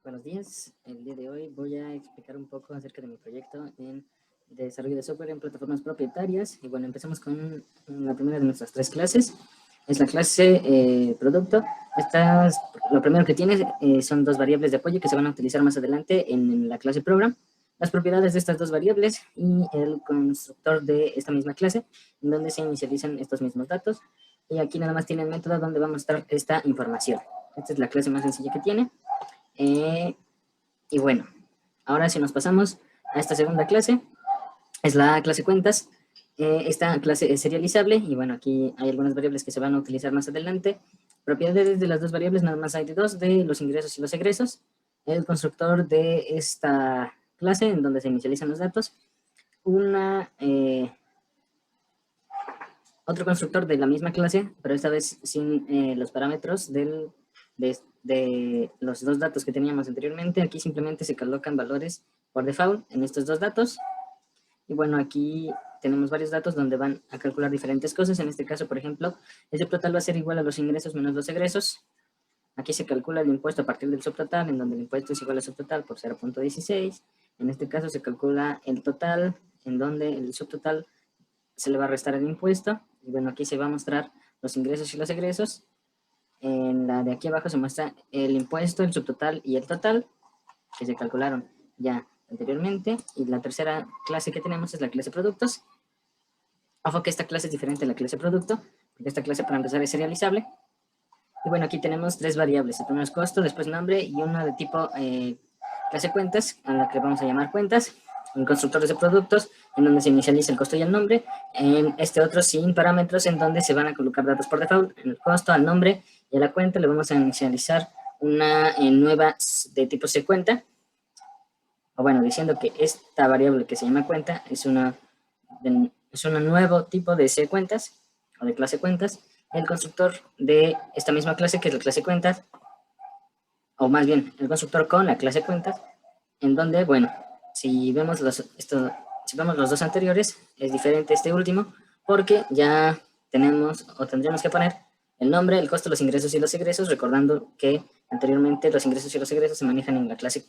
Buenos días, el día de hoy voy a explicar un poco acerca de mi proyecto en desarrollo de software en plataformas propietarias. Y bueno, empezamos con la primera de nuestras tres clases, es la clase producto. Lo primero que tiene son dos variables de apoyo que se van a utilizar más adelante en la clase program, las propiedades de estas dos variables y el constructor de esta misma clase, en donde se inicializan estos mismos datos. Y aquí nada más tiene el método donde va a mostrar esta información. Esta es la clase más sencilla que tiene. Y bueno, ahora si nos pasamos a esta segunda clase, es la clase cuentas. Esta clase es serializable y bueno, aquí hay algunas variables que se van a utilizar más adelante. Propiedades de las dos variables, nada más hay de dos, de los ingresos y los egresos. El constructor de esta clase, en donde se inicializan los datos. Otro constructor de la misma clase, pero esta vez sin los parámetros de los dos datos que teníamos anteriormente. Aquí simplemente se colocan valores por default en estos dos datos. Y bueno, aquí tenemos varios datos donde van a calcular diferentes cosas. En este caso, por ejemplo, el subtotal va a ser igual a los ingresos menos los egresos. Aquí se calcula el impuesto a partir del subtotal, en donde el impuesto es igual al subtotal por 0.16. En este caso se calcula el total, en donde el subtotal se le va a restar el impuesto. Y bueno, aquí se va a mostrar los ingresos y los egresos. En la de aquí abajo se muestra el impuesto, el subtotal y el total, que se calcularon ya anteriormente. Y la tercera clase que tenemos es la clase productos. Ojo que esta clase es diferente a la clase producto, porque esta clase para empezar es serializable. Y bueno, aquí tenemos tres variables. El primero es costo, después nombre y una de tipo clase cuentas, a la que vamos a llamar cuentas. En constructores de productos, en donde se inicializa el costo y el nombre. En este otro sin parámetros, en donde se van a colocar datos por default. En el costo, al nombre y a la cuenta le vamos a inicializar una nueva de tipo secuenta. O bueno, diciendo que esta variable que se llama cuenta es un nuevo tipo de secuentas o de clase cuentas. El constructor de esta misma clase, que es la clase cuentas, o más bien el constructor con la clase cuentas, en donde, bueno, si vemos los dos anteriores, es diferente este último, porque ya tenemos o tendríamos que poner el nombre, el costo, los ingresos y los egresos, recordando que anteriormente los ingresos y los egresos se manejan en la clase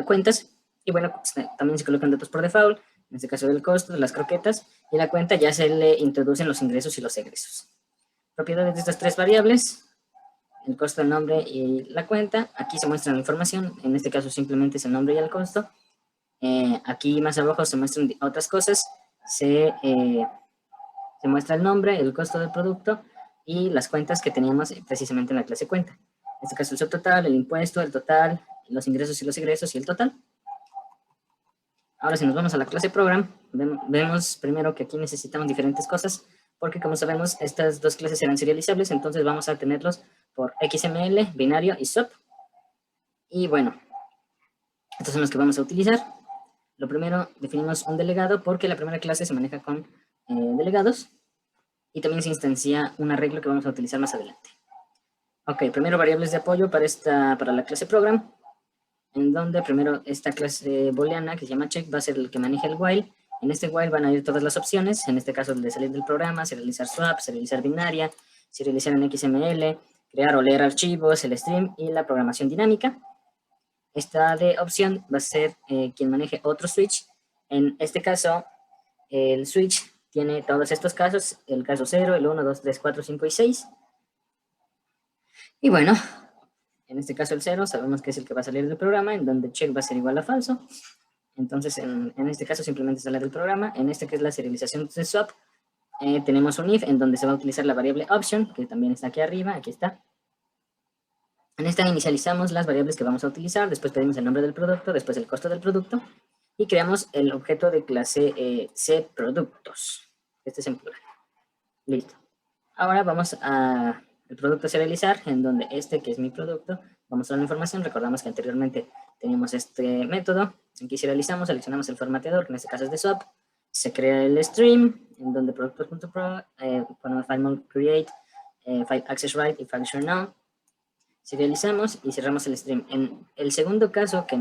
cuentas, y bueno, también se colocan datos por default, en este caso del costo, de las croquetas, y la cuenta ya se le introducen los ingresos y los egresos. Propiedades de estas tres variables, el costo, el nombre y la cuenta. Aquí se muestra la información, en este caso simplemente es el nombre y el costo. Aquí más abajo se muestran otras cosas, se muestra el nombre, el costo del producto y las cuentas que teníamos precisamente en la clase cuenta. En este caso el subtotal, el impuesto, el total, los ingresos y los egresos y el total. Ahora si nos vamos a la clase program, vemos primero que aquí necesitamos diferentes cosas, porque como sabemos estas dos clases serán serializables, entonces vamos a tenerlos por XML, binario y SUB. Y bueno, estos son los que vamos a utilizar. Lo primero, definimos un delegado porque la primera clase se maneja con delegados y también se instancia un arreglo que vamos a utilizar más adelante. Ok, primero variables de apoyo para la clase program, en donde primero esta clase booleana que se llama check va a ser el que maneja el while. En este while van a ir todas las opciones, en este caso el de salir del programa, serializar swap, serializar binaria, serializar en XML, crear o leer archivos, el stream y la programación dinámica. Esta de opción va a ser quien maneje otro switch. En este caso, el switch tiene todos estos casos, el caso 0, el 1, 2, 3, 4, 5 y 6. Y bueno, en este caso el 0 sabemos que es el que va a salir del programa, en donde check va a ser igual a falso. Entonces, en este caso simplemente sale del programa. En este que es la serialización de swap, tenemos un if en donde se va a utilizar la variable option, que también está aquí arriba, aquí está. En esta inicializamos las variables que vamos a utilizar, después pedimos el nombre del producto, después el costo del producto, y creamos el objeto de clase C productos. Este es en plural. Listo. Ahora vamos a el producto serializar, en donde este, que es mi producto, vamos a dar la información. Recordamos que anteriormente teníamos este método. Aquí serializamos, seleccionamos el formateador, que en este caso es de swap. Se crea el stream, en donde productos.pro, ponemos file create, file access right y function now. Serializamos y cerramos el stream. En el segundo caso, que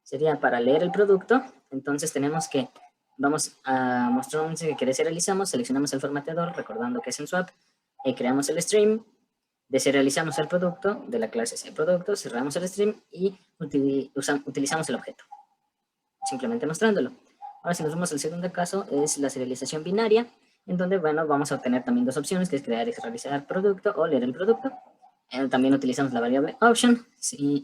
sería para leer el producto, entonces tenemos que, vamos a mostrar un que serializamos, seleccionamos el formateador, recordando que es en swap, creamos el stream, deserializamos el producto de la clase cProducto, cerramos el stream y utilizamos el objeto, simplemente mostrándolo. Ahora, si nos vamos al segundo caso, es la serialización binaria, en donde, bueno, vamos a obtener también dos opciones, que es crear y realizar producto o leer el producto. También utilizamos la variable option.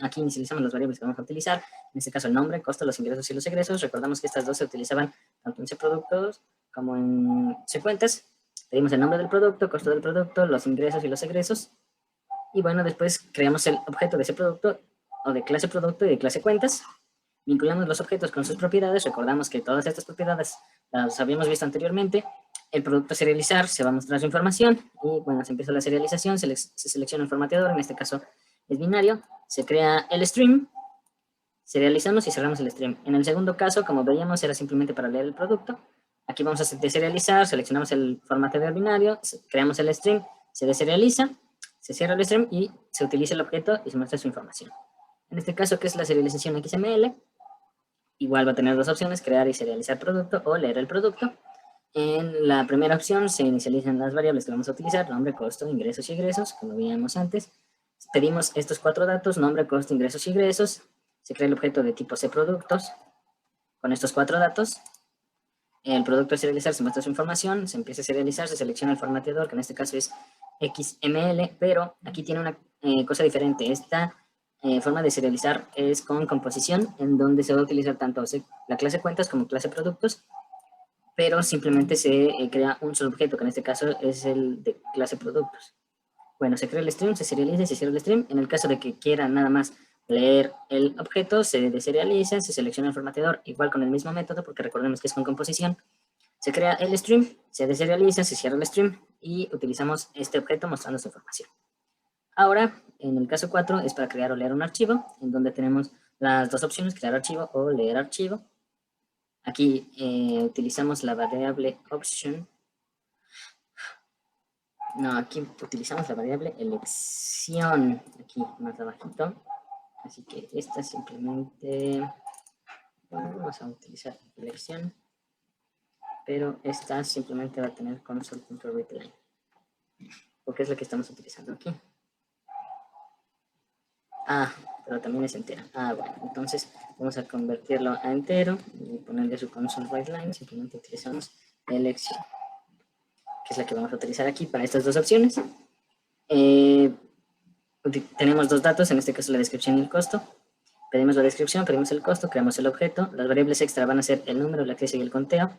Aquí inicializamos las variables que vamos a utilizar, en este caso el nombre, costo, los ingresos y los egresos. Recordamos que estas dos se utilizaban tanto en cProductos como en ccuentas. Pedimos el nombre del producto, costo del producto, los ingresos y los egresos. Y bueno, después creamos el objeto de ese producto o de clase producto y de clase cuentas. Vinculamos los objetos con sus propiedades. Recordamos que todas estas propiedades las habíamos visto anteriormente. El producto a serializar se va a mostrar su información y bueno, se empieza la serialización, se selecciona el formateador, en este caso es binario, se crea el stream, serializamos y cerramos el stream. En el segundo caso, como veíamos, era simplemente para leer el producto. Aquí vamos a deserializar, seleccionamos el formateador binario, creamos el stream, se deserializa, se cierra el stream y se utiliza el objeto y se muestra su información. En este caso, que es la serialización XML, igual va a tener dos opciones, crear y serializar producto o leer el producto. En la primera opción se inicializan las variables que vamos a utilizar, nombre, costo, ingresos y egresos, como veíamos antes. Pedimos estos cuatro datos, nombre, costo, ingresos y egresos. Se crea el objeto de tipo cProductos con estos cuatro datos. El producto a serializar se muestra su información, se empieza a serializar, se selecciona el formateador, que en este caso es XML, pero aquí tiene una cosa diferente. Esta forma de serializar es con composición, en donde se va a utilizar tanto la clase cuentas como clase productos, pero simplemente se crea un solo objeto, que en este caso es el de clase productos. Bueno, se crea el stream, se serializa y se cierra el stream. En el caso de que quieran nada más leer el objeto, se deserializa, se selecciona el formateador, igual con el mismo método, porque recordemos que es con composición. Se crea el stream, se deserializa, se cierra el stream y utilizamos este objeto mostrando su información. Ahora, en el caso 4 es para crear o leer un archivo, en donde tenemos las dos opciones, crear archivo o leer archivo. Aquí utilizamos la variable option. No, aquí utilizamos la variable elección, aquí más abajito. Así que esta simplemente, bueno, vamos a utilizar elección, pero esta simplemente va a tener console.readline, porque es la que estamos utilizando aquí. Ah, pero también es entera. Ah, bueno, entonces vamos a convertirlo a entero y ponerle su console.readline, simplemente utilizamos elección, que es la que vamos a utilizar aquí para estas dos opciones. Tenemos dos datos, en este caso la descripción y el costo. Pedimos la descripción, pedimos el costo, creamos el objeto. Las variables extra van a ser el número, la clase y el conteo.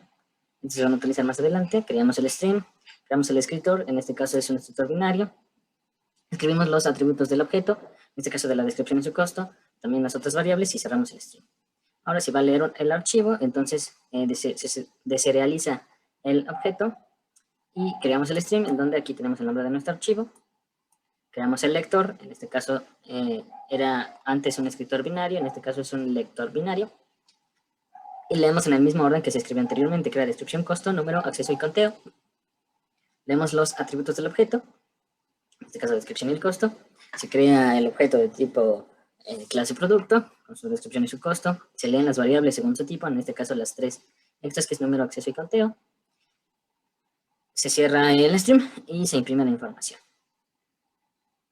Entonces se van a utilizar más adelante. Creamos el stream, creamos el escritor, en este caso es un escritor binario. Escribimos los atributos del objeto, en este caso de la descripción y su costo, también las otras variables y cerramos el stream. Ahora si va a leer el archivo, entonces se deserializa el objeto y creamos el stream, en donde aquí tenemos el nombre de nuestro archivo. Creamos el lector, en este caso era antes un escritor binario, en este caso es un lector binario. Y leemos en el mismo orden que se escribió anteriormente, que era descripción, costo, número, acceso y conteo. Leemos los atributos del objeto, en este caso descripción y el costo. Se crea el objeto de tipo clase producto, con su descripción y su costo. Se leen las variables según su tipo, en este caso las tres extras, que es número, acceso y conteo. Se cierra el stream y se imprime la información.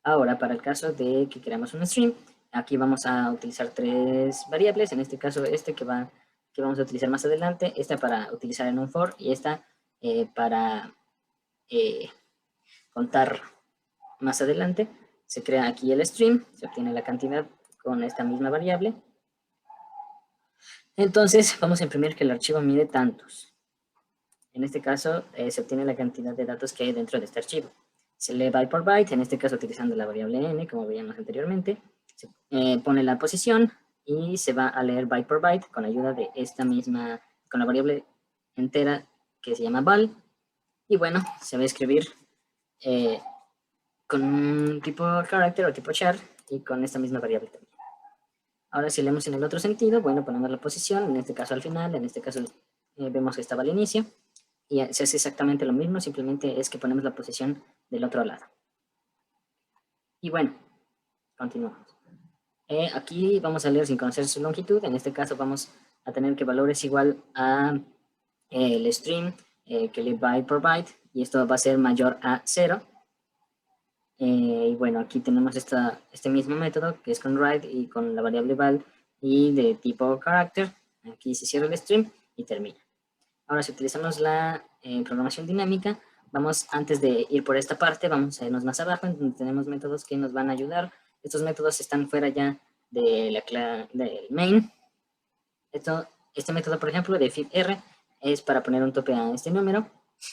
Ahora, para el caso de que queramos un stream, aquí vamos a utilizar tres variables, en este caso que vamos a utilizar más adelante, esta para utilizar en un for y esta para contar más adelante. Se crea aquí el stream, se obtiene la cantidad con esta misma variable. Entonces, vamos a imprimir que el archivo mide tantos. En este caso, se obtiene la cantidad de datos que hay dentro de este archivo. Se lee byte por byte, en este caso utilizando la variable n, como veíamos anteriormente. Se pone la posición y se va a leer byte por byte con ayuda de esta misma, con la variable entera que se llama val. Y bueno, se va a escribir con un tipo character o tipo char y con esta misma variable también. Ahora si leemos en el otro sentido, bueno, ponemos la posición, en este caso al final, en este caso vemos que estaba al inicio. Y se hace exactamente lo mismo, simplemente es que ponemos la posición del otro lado. Y bueno, continuamos. Aquí vamos a leer sin conocer su longitud, en este caso vamos a tener que valor es igual a el stream, que lee byte por byte, y esto va a ser mayor a 0. Y bueno, aquí tenemos este mismo método que es con write y con la variable val y de tipo character. Aquí se cierra el stream y termina. Ahora, si utilizamos la programación dinámica, vamos, antes de ir por esta parte, vamos a irnos más abajo, en donde tenemos métodos que nos van a ayudar. Estos métodos están fuera ya de del main. Este método, por ejemplo, de fib_r, es para poner un tope a este número.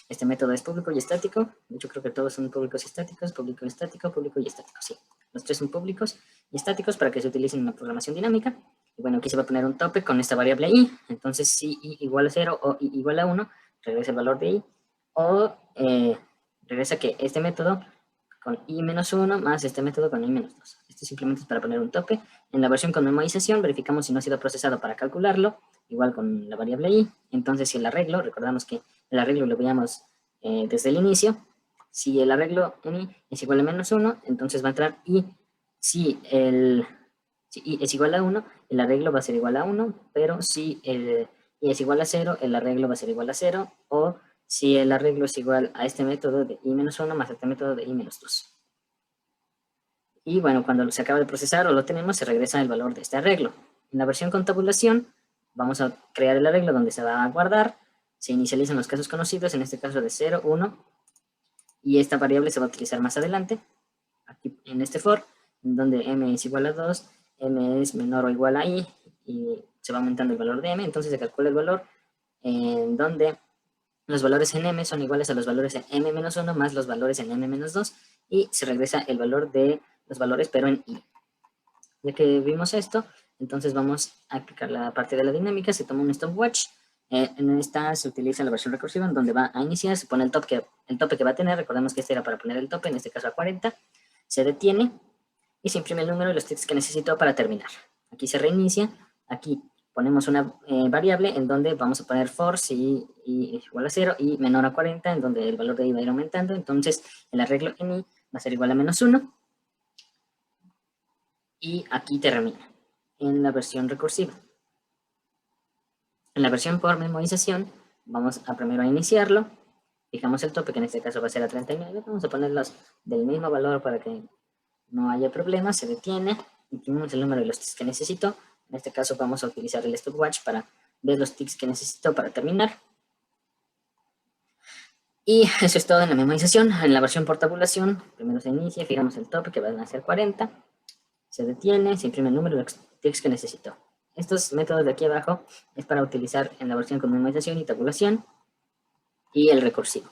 Este método es público y estático. De hecho, creo que todos son públicos y estáticos. Público y estático, público y estático, sí. Los tres son públicos y estáticos para que se utilicen en la programación dinámica. Y bueno, aquí se va a poner un tope con esta variable i. Entonces, si i igual a 0 o i igual a 1, regresa el valor de i. O regresa que este método con i menos 1 más este método con i menos 2. Esto simplemente es para poner un tope. En la versión con memorización verificamos si no ha sido procesado para calcularlo, igual con la variable i. Entonces, si el arreglo, recordamos que el arreglo lo veíamos desde el inicio, si el arreglo en i es igual a menos 1, entonces va a entrar i. Si i es igual a 1, el arreglo va a ser igual a 1, pero si i es igual a 0, el arreglo va a ser igual a 0, o si el arreglo es igual a este método de i menos 1 más este método de i menos 2. Y bueno, cuando se acaba de procesar o lo tenemos, se regresa el valor de este arreglo. En la versión con tabulación, vamos a crear el arreglo donde se va a guardar. Se inicializan los casos conocidos, en este caso de 0, 1. Y esta variable se va a utilizar más adelante, aquí en este for, donde m es igual a 2, m es menor o igual a i, y se va aumentando el valor de m. Entonces se calcula el valor en donde los valores en m son iguales a los valores en m menos 1 más los valores en m menos 2, y se regresa el valor de los valores, pero en i. Ya que vimos esto, entonces vamos a aplicar la parte de la dinámica. Se toma un stopwatch. En esta se utiliza la versión recursiva, en donde va a iniciar, se pone el tope que va a tener. Recordemos que este era para poner el tope, en este caso a 40. Se detiene y se imprime el número y los ticks que necesito para terminar. Aquí se reinicia. Aquí ponemos una variable en donde vamos a poner for si i es igual a 0 y menor a 40, en donde el valor de i va a ir aumentando. Entonces el arreglo en i va a ser igual a menos 1. Y aquí termina en la versión recursiva. En la versión por memorización, vamos a primero a iniciarlo, fijamos el tope, que en este caso va a ser a 39, vamos a ponerlos del mismo valor para que no haya problema, se detiene, imprimimos el número de los ticks que necesito. En este caso vamos a utilizar el stopwatch para ver los ticks que necesito para terminar. Y eso es todo en la memorización. En la versión por tabulación, primero se inicia, fijamos el tope, que van a ser 40, se detiene, se imprime el número de los ticks que necesito. Estos métodos de aquí abajo es para utilizar en la versión con memorización y tabulación y el recursivo.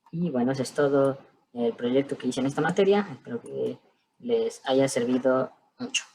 Y bueno, eso es todo el proyecto que hice en esta materia. Espero que les haya servido mucho.